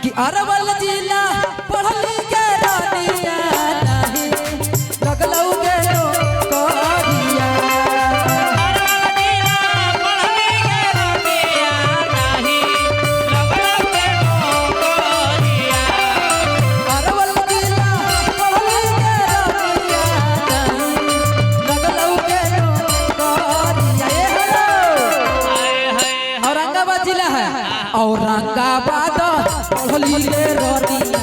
कि अरवल जिला पढ़ली के रानिया नहीं लगलौ के कोरिया अरवल जिला पढ़ली के रानिया नहीं लगलौ के कोरिया औरंगाबाद जिला है औरंगाबाद पढ़ली के रानिया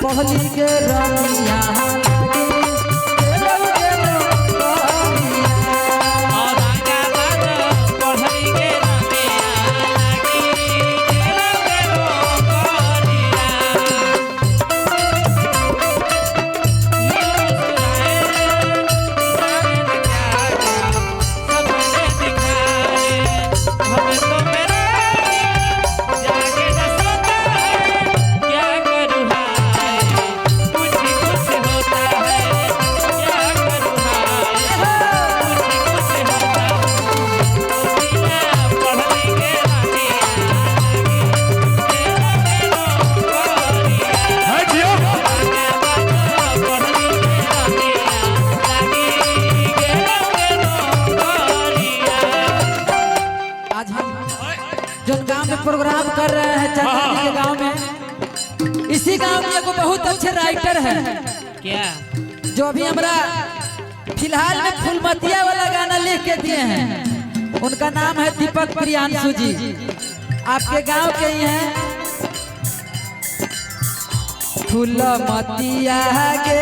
पहली के रानिया प्रोग्राम कर रहे हैं चंदन के गांव में। इसी गांव में एगो बहुत अच्छे राइटर है क्या जो अभी हमरा फिलहाल में फूलमतिया वाला गाना लिख के दिए हैं। उनका नाम है दीपक प्रियांशु जी, आपके गांव के ही हैं। फूलमतिया के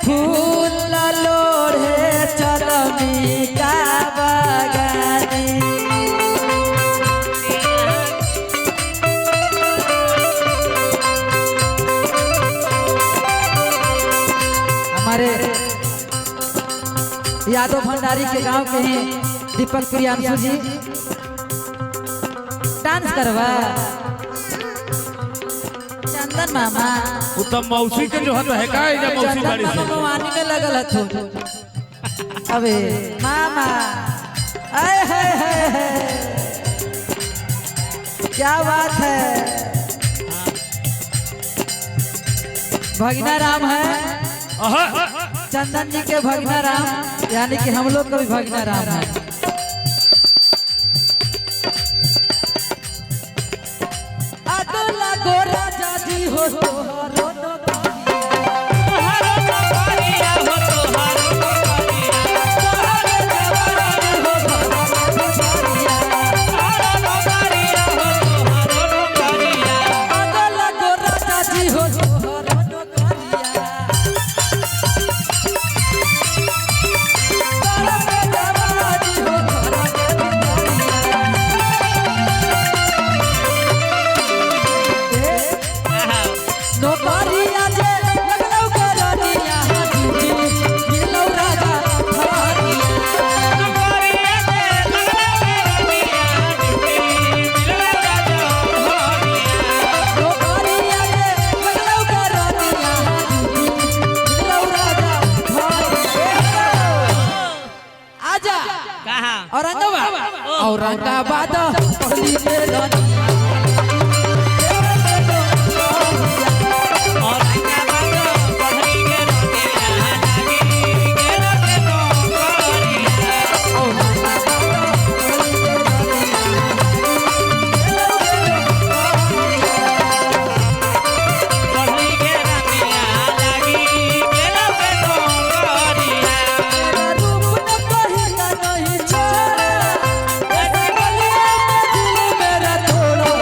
फूल लोढ़े चलमी का बगानी यादव भंडारी के गांव के हैं दीपक प्रियांशु जी। डांस करवा चंदन मामा उत्तम मौसी के जो है का इधर मौसी बाड़ी से मवानी में लगल हथु। अबे मामा आए है क्या बात है। भगना राम है चंदन जी के भगना राम, यानी कि हम लोग का भी भगना राम है। अगला गोरा जाजी हो तोहरो औरंगाबाद पहली के रानिया थोड़ा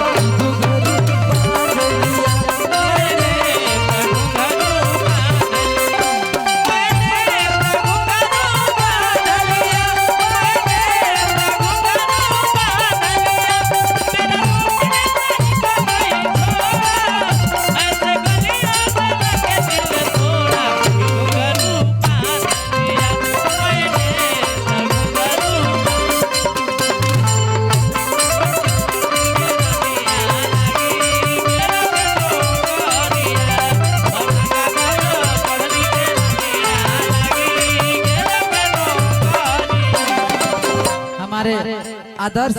आदर्श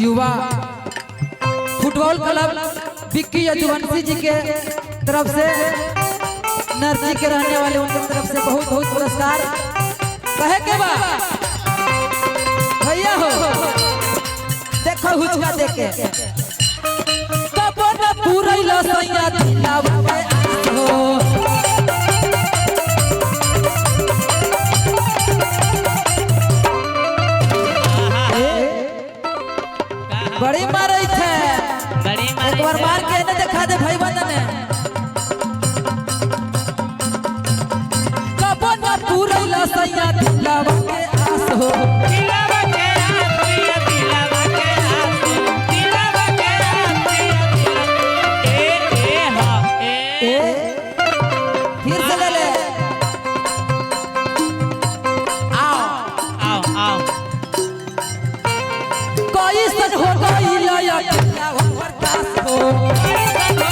युवा फुटबॉल क्लब विक्की यदुवंशी जी के तरफ से नरसी के रहने वाले उनकी तरफ से बहुत बहुत पुरस्कार कहे के बा भैया हो देखो हुचका देके कबो न पूरा लसैया दिलावा के हो बड़ी मारे थे एक बार मार के ने दिखा दे भाई बंधन ने कबो न पूरा लसैया दिलावा के आस हो दिलावा के आस दिलावा के आस दिलावा के आस ए हा ए फिर से ले ले आओ आओ कोई सन हो गई लाया दिलावा प्रकाश हो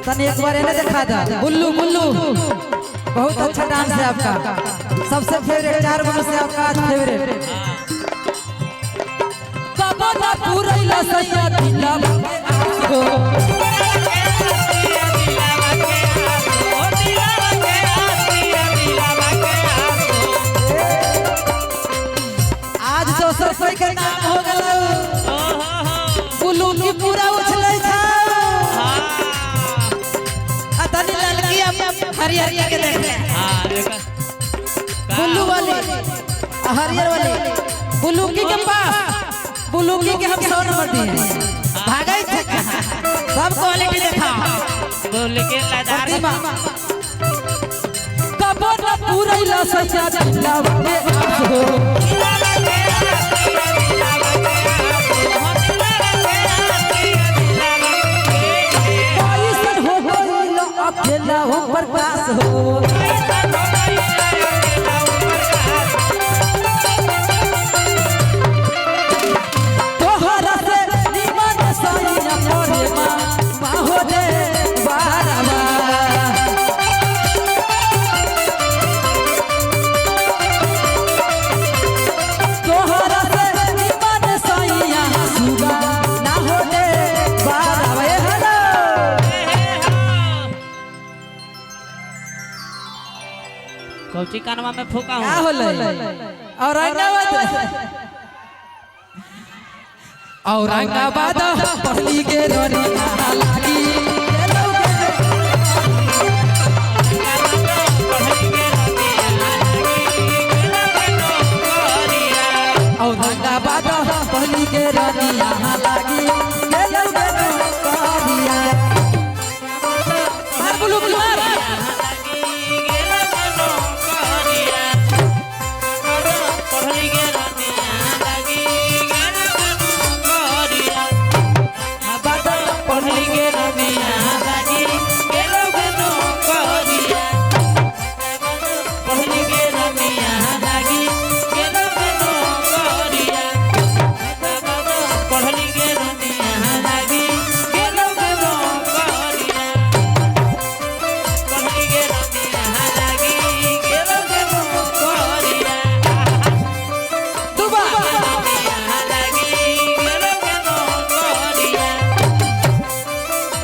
तनी एक बार इन्हें दिखा दा बुल्लू बुल्लू बहुत अच्छा डांस है आपका सबसे फेवरेट 4 गुण से आपका आज फेवरेट कबो ना पूरा लसैया दिलावा के आस हो आज 200 रुपए के नाम हो गलो बुल्लू की पूरा उछलै छा तनी लड़की हरियर के देख बुल्लू वाली हरियर वाली बुल्लूकी के पास बुल्लूकी के हम 100 नंबर दिए भागई थे सब क्वालिटी देखा बोल के लदार कबो न पूरा लसैया दिलावा के आस हो कैसन हो गइल अकेला हो प्रकाश हो तोहरा से निमन सैया मोरे माँ हो रे बारवा तोहरा से निमन सैया सुगा ना हो रे बारवा हेलो कौची कानवा में फूका क्या हूं औरंगाबाद पहली के रोनी लागी औरंगाबाद पहली के रोनी लागी बुलू बुलू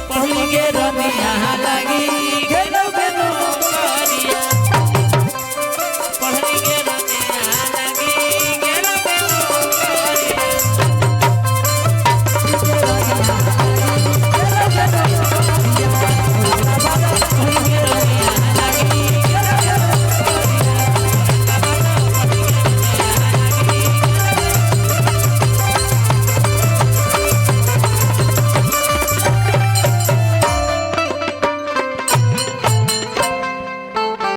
पहली के